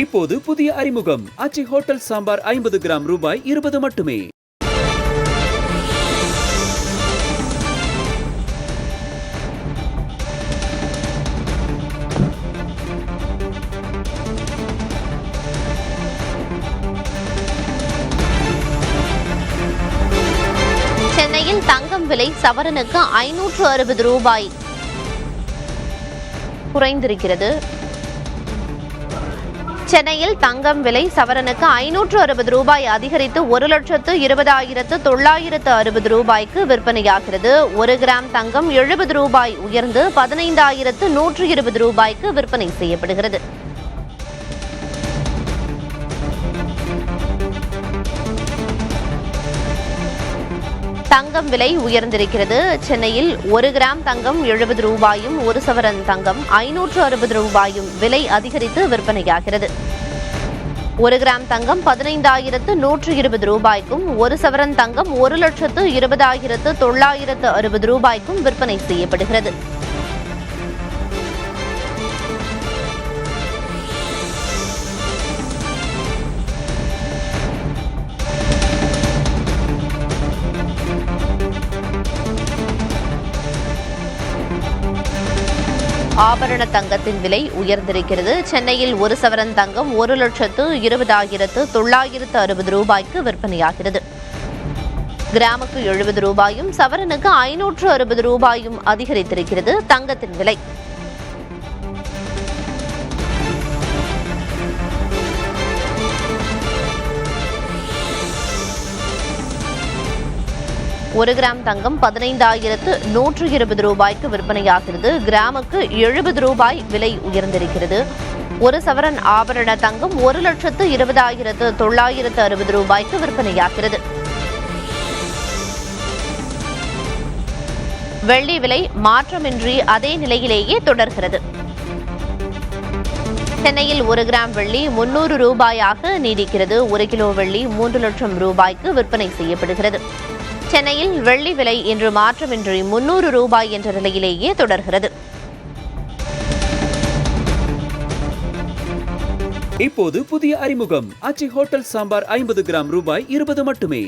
இப்போது புதிய அறிமுகம் ஆச்சி ஹோட்டல் சாம்பார் 50 கிராம் ரூபாய் 20 மட்டுமே. சென்னையில் தங்கம் விலை சவரனுக்கு 560 ரூபாய் குறைந்திருக்கிறது. சென்னையில் தங்கம் விலை சவரனுக்கு 560 ரூபாய் அதிகரித்து 1,20,960 ரூபாய்க்கு விற்பனையாகிறது. 1 கிராம் தங்கம் 70 ரூபாய் உயர்ந்து 15,120 ரூபாய்க்கு விற்பனை செய்யப்படுகிறது. தங்கம் விலை உயர்ந்திருக்கிறது. சென்னையில் 1 கிராம் தங்கம் 70 ரூபாயும் 1 சவரன் தங்கம் 560 ரூபாயும் விலை அதிகரித்து விற்பனையாகிறது. 1 கிராம் தங்கம் 15,120 ரூபாய்க்கும் 1 சவரன் தங்கம் 1,20,960 ரூபாய்க்கும் விற்பனை செய்யப்படுகிறது. ஆபரண தங்கத்தின் விலை உயர்ந்திருக்கிறது. சென்னையில் 1 சவரன் தங்கம் 1,20,960 ரூபாய்க்கு விற்பனையாகிறது. கிராமுக்கு 70 ரூபாயும் சவரனுக்கு 560 ரூபாயும் அதிகரித்திருக்கிறது தங்கத்தின் விலை. ஒரு கிராம் தங்கம் 15,120 ரூபாய்க்கு விற்பனையாகிறது. கிராமுக்கு 70 ரூபாய் விலை உயர்ந்திருக்கிறது. 1 சவரன் ஆபரண தங்கம் 1,20,960 ரூபாய்க்கு விற்பனையாகிறது. வெள்ளி விலை மாற்றமின்றி அதே நிலையிலேயே தொடர்கிறது. சென்னையில் 1 கிராம் வெள்ளி 300 ரூபாயாக நீடிக்கிறது. 1 கிலோ வெள்ளி 3 லட்சம் ரூபாய்க்கு விற்பனை செய்யப்படுகிறது. சென்னையில் வெள்ளி விலை இன்று மாற்றமின்றி 300 ரூபாய் என்ற நிலையிலேயே தொடர்கிறது. இப்போது புதிய அறிமுகம் ஆச்சி ஹோட்டல் சாம்பார் 50 கிராம் ரூபாய் 20 மட்டுமே.